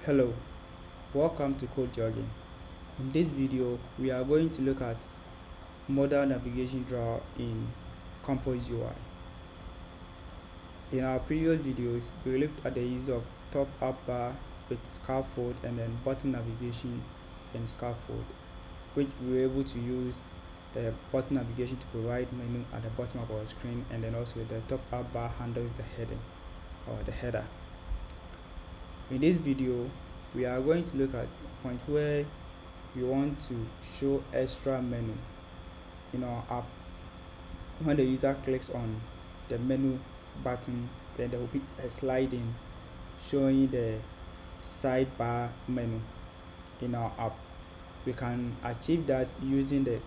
Hello, welcome to Code Jogging. In this video, we are going to look at Modal Navigation Drawer in Compose UI. In our previous videos, we looked at the use of top up bar with scaffold and then bottom navigation and scaffold, which we were able to use the bottom navigation to provide menu at the bottom of our screen, and then also the top up bar handles the heading or the header. In this video, we are going to look at a point where we want to show extra menu in our app. When the user clicks on the menu button, then there will be a sliding showing the sidebar menu in our app. We can achieve that using the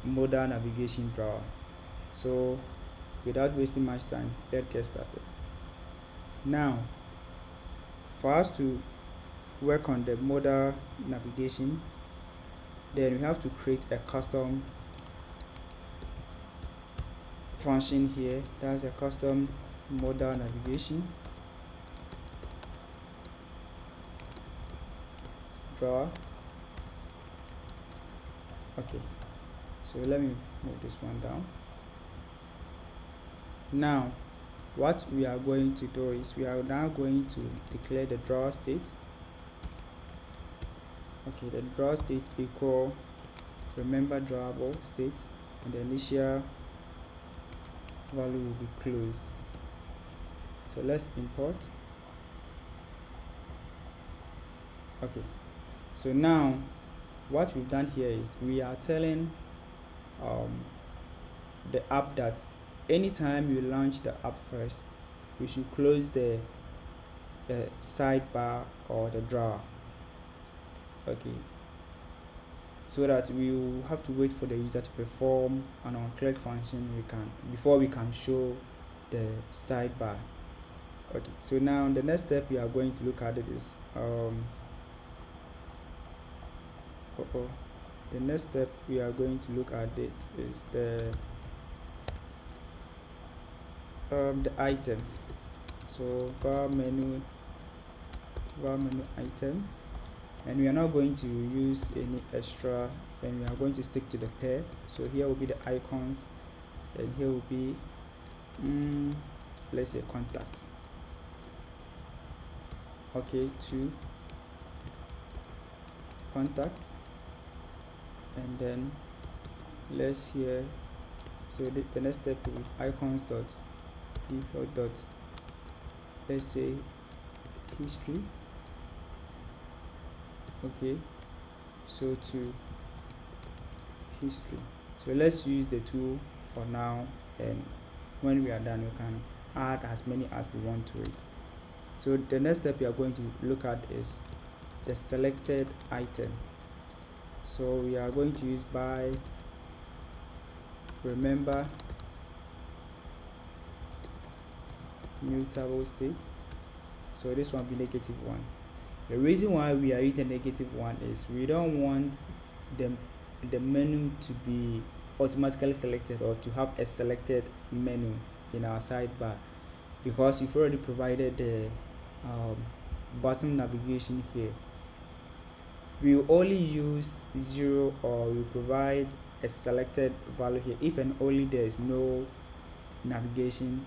Modal Navigation Drawer. So without wasting much time, let's get started. Now, for us to work on the modal navigation, then we have to create a custom function here. That's a custom modal navigation drawer. Okay, so let me move this one down. Now what we are going to do is we are now going to declare the drawer state. Okay, the drawer state equal remember drawable state, and the initial value will be closed. So let's import. Okay, so now what we've done here is we are telling the app that anytime you launch the app first, we should close the sidebar or the drawer. Okay, so that we will have to wait for the user to perform an on-click function before we can show the sidebar. Okay, so now the next step we are going to look at it is the next step we are going to look at it is the item. So var menu item, and we are not going to use any extra thing. We are going to stick to the pair. So here will be the icons, and here will be let's say contacts. Okay, to contacts, and then let's here. So the next step will be icons dot default dot, let's say history. Okay, so to history. So let's use the tool for now, and when we are done we can add as many as we want to it. So the next step we are going to look at is the selected item. So we are going to use by remember mutable states. So this one will be -1. The reason why we are using -1 is we don't want the menu to be automatically selected or to have a selected menu in our sidebar, because we've already provided the bottom navigation here. We will only use 0, or we provide a selected value here if and only there is no navigation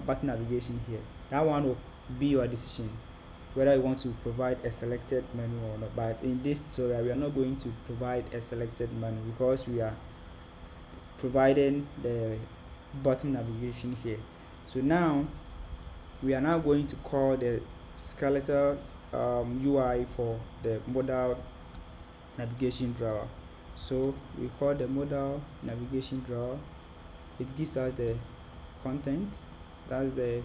button navigation here. That one will be your decision whether you want to provide a selected menu or not. But in this tutorial we are not going to provide a selected menu because we are providing the button navigation here. So now we are now going to call the skeletal UI for the modal navigation drawer. So we call the modal navigation drawer. It gives us the content, that's the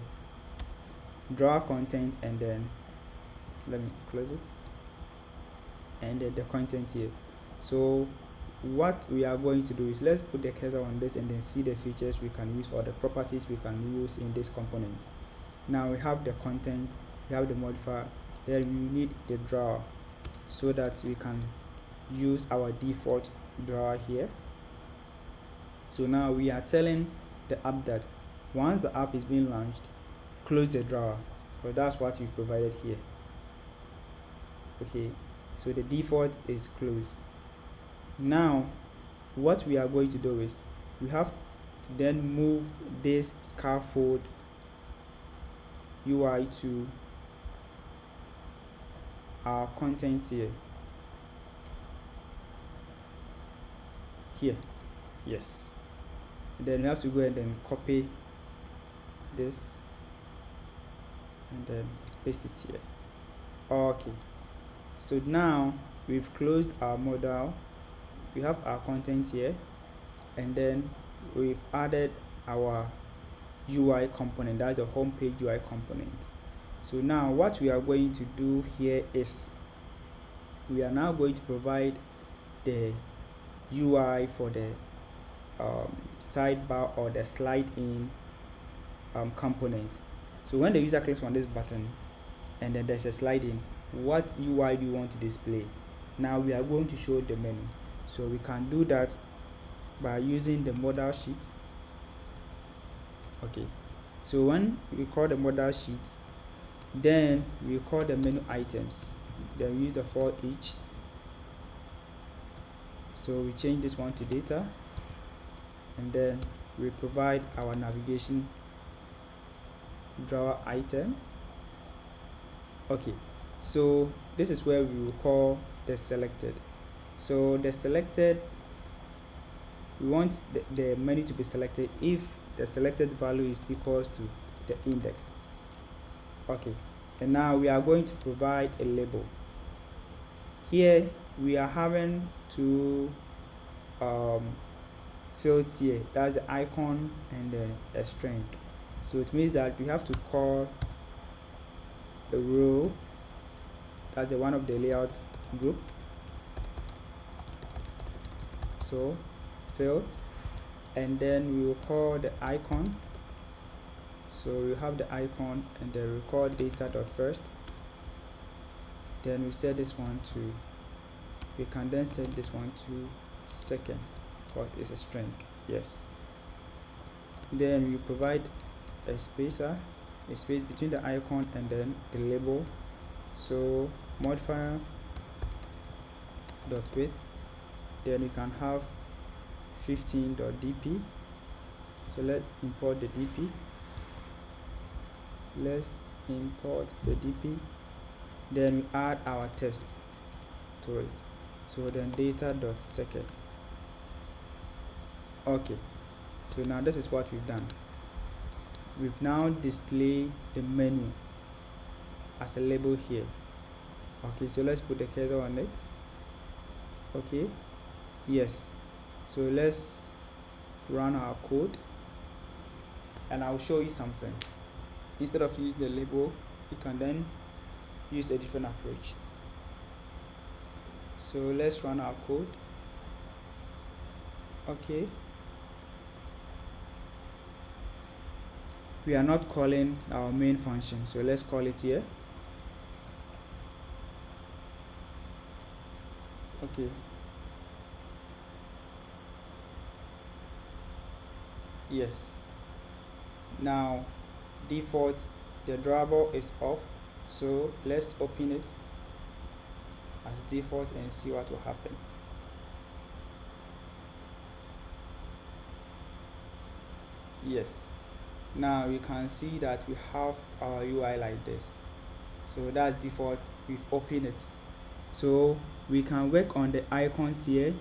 drawer content, and then let me close it, and then the content here. So what we are going to do is let's put the cursor on this and then see the features we can use or the properties we can use in this component. Now we have the content, we have the modifier, then we need the drawer so that we can use our default drawer here. So now we are telling the app that once the app is being launched, close the drawer. So that's what we provided here. Okay, so the default is closed. Now what we are going to do is we have to then move this scaffold UI to our content here. Yes, and then we have to go ahead and copy this and then paste it here. Okay, so now we've closed our modal, we have our content here, and then we've added our UI component, that's the home page UI component. So now what we are going to do here is we are now going to provide the UI for the sidebar or the slide in component. So when the user clicks on this button and then there's a slide in, what UI do you want to display? Now we are going to show the menu, so we can do that by using the modal sheet. Okay, so when we call the modal sheet, then we call the menu items, then we use the for each. So we change this one to data, and then we provide our navigation drawer item. Okay, so this is where we will call the selected. So the selected, we want the menu to be selected if the selected value is equals to the index. Okay, and now we are going to provide a label. Here we are having two fields here, that's the icon and then a string. So it means that we have to call a row, that's the one of the layout group. So field, and then we will call the icon. So we have the icon, and then we call data dot first. Then we set this one to, we can then set this one to second because it's a string. Yes. Then we provide a space between the icon and then the label. So modifier dot width, then we can have 15.dp. so let's import the dp. Let's import the dp, then we add our text to it. So then data dot second. Okay, so now this is what we've done. We've now displayed the menu as a label here. Okay, so let's put the cursor on it. Okay, yes, so let's run our code and I'll show you something. Instead of using the label, you can then use a different approach. So let's run our code. Okay, we are not calling our main function, so let's call it here. Okay, yes, now default, the drawable is off, so let's open it as default and see what will happen. Yes, now you can see that we have our UI like this. So that's default, we've opened it. So we can work on the icons here.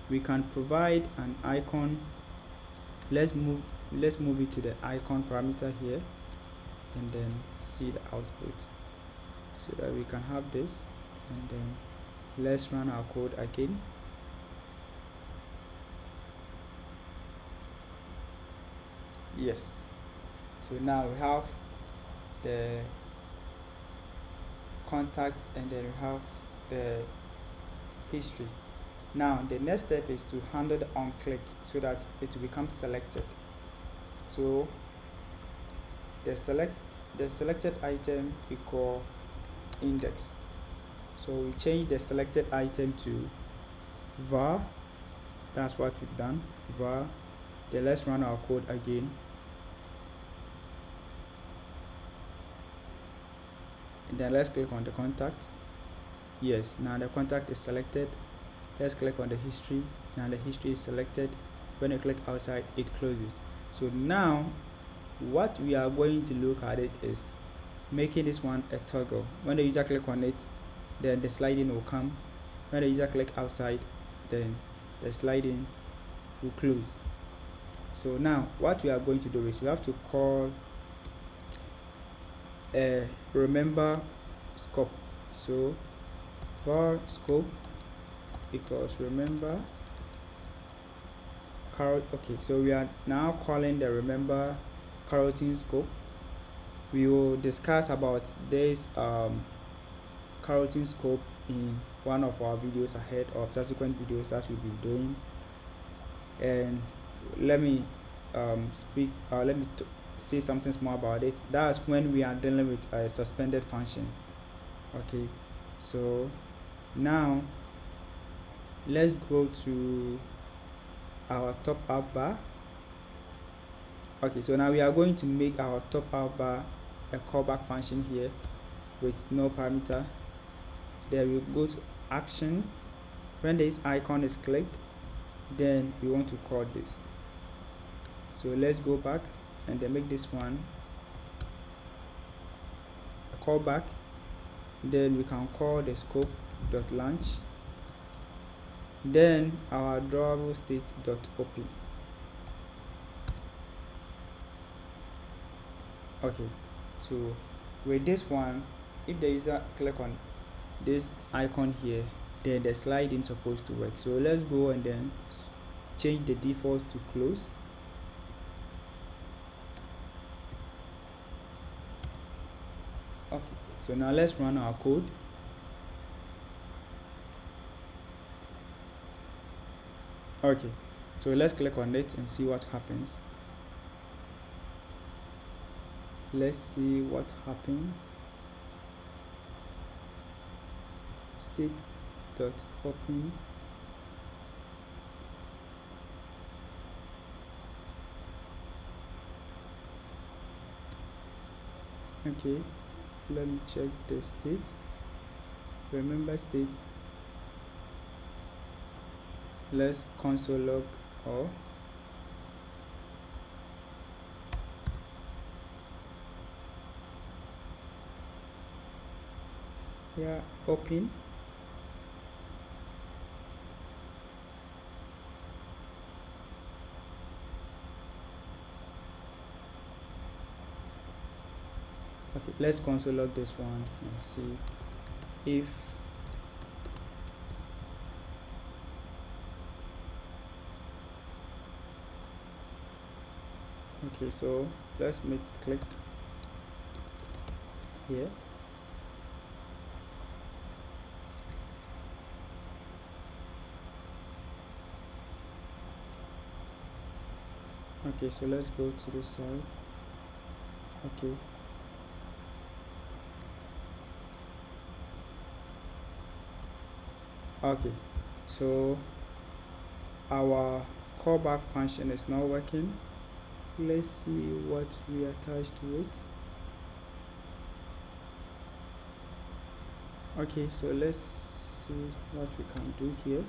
We can provide an icon. Let's move it to the icon parameter here and then see the output, so that we can have this. And then let's run our code again. Yes, so now we have the contact and then we have the history. Now the next step is to handle the on click so that it will become selected. So the selected item equal index. So we change the selected item to var. That's what we've done, var. Then let's run our code again. And then let's click on the contact. Yes, now the contact is selected. Let's click on the history. Now the history is selected. When you click outside, it closes. So now what we are going to look at it is making this one a toggle. When the user click on it, then the sliding will come. When the user click outside, then the sliding will close. So now what we are going to do is we have to call a remember scope. So var scope equals remember carrot. Okay, so we are now calling the remember carotene scope. We will discuss about this carotene scope in one of our videos ahead, of subsequent videos that we'll be doing. And let me say something small about it. That's when we are dealing with a suspended function. Okay, so now let's go to our top up bar. Okay, so now we are going to make our top up bar a callback function here with no parameter. Then we go to action. When this icon is clicked, then we want to call this. So let's go back and then make this one a callback. Then we can call the scope dot launch. Then our drawable state dot open. Okay, so with this one, if the user click on this icon here, then the sliding is supposed to work. So let's go and then change the default to close. Okay, so now let's run our code. Okay, so let's click on it and see what happens. Let's see what happens. State dot open. Okay, let me check the state. Remember state. Let's console log all. Yeah, open. Okay, let's console log this one and see if okay, so let's make clicked here. Okay, so let's go to this side. Okay, okay, so our callback function is not working. Let's see what we attach to it. Okay, so let's see what we can do here.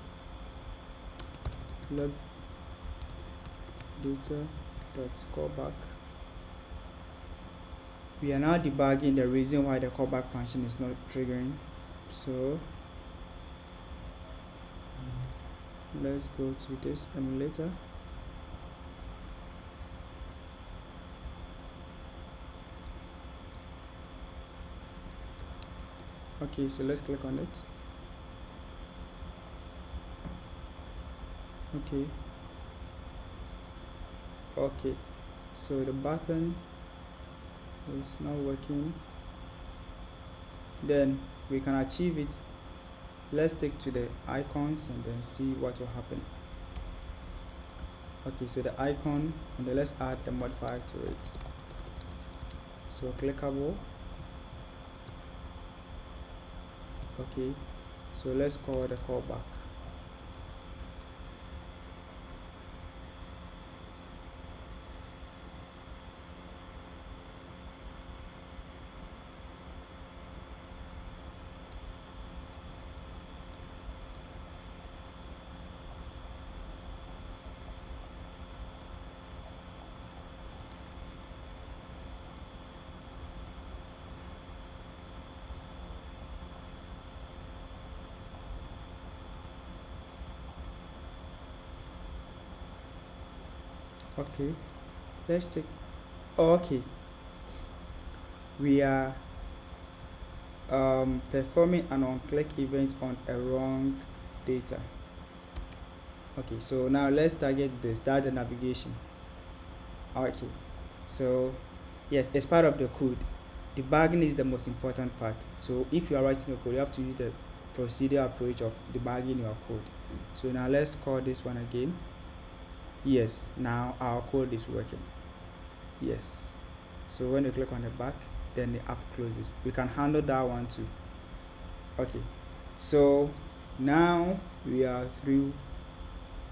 Log data dot callback. We are now debugging the reason why the callback function is not triggering. So let's go to this emulator. Okay, so let's click on it. Okay, okay, so the button is not working. Then we can achieve it. Let's stick to the icons and then see what will happen. Okay, so the icon, and then let's add a modifier to it. So clickable. Okay, so let's call the callback. Okay, let's check. Okay, we are performing an on-click event on a wrong data. Okay, so now let's target this data navigation. Okay, so yes, as part of the code, debugging is the most important part. So if you are writing a code, you have to use the procedural approach of debugging your code. So now let's call this one again. Yes, now our code is working. Yes, so when you click on the back, then the app closes. We can handle that one too. Okay, so now we are through.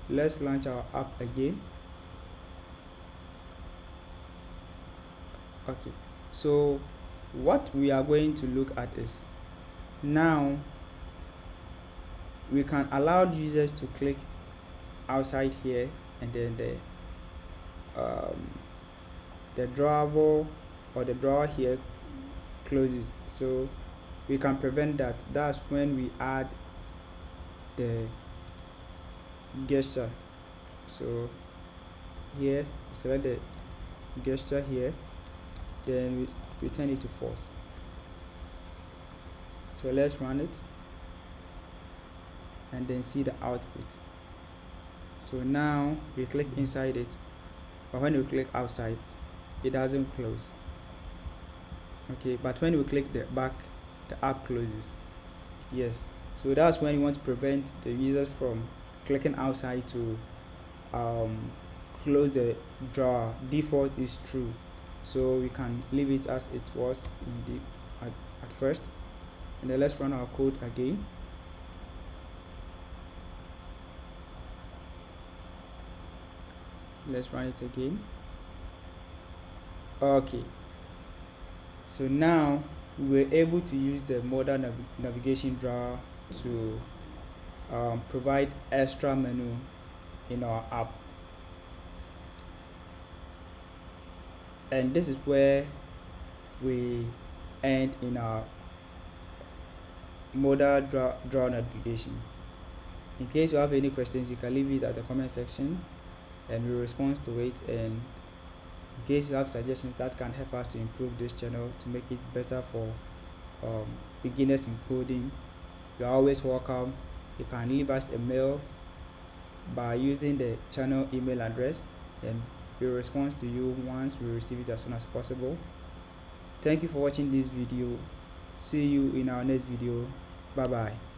Let's launch our app again. Okay, so what we are going to look at is, now we can allow users to click outside here, and then the drawable or the drawer here closes. So we can prevent that. That's when we add the gesture. So here, select the gesture here, then we turn it to false. So let's run it and then see the output. So now we click inside it, but when we click outside, it doesn't close. Okay, but when we click the back, the app closes. Yes, so that's when you want to prevent the users from clicking outside to close the drawer. Default is true, so we can leave it as it was in the at first, and then let's run our code again. Let's run it again. Okay, so now we're able to use the Modal Navigation Drawer to provide extra menu in our app, and this is where we end in our Modal Drawer navigation. In case you have any questions, you can leave it at the comment section and we'll respond to it. And in case you have suggestions that can help us to improve this channel to make it better for beginners in coding, you're always welcome. You can leave us a mail by using the channel email address, and we'll respond to you once we receive it as soon as possible. Thank you for watching this video. See you in our next video. Bye bye.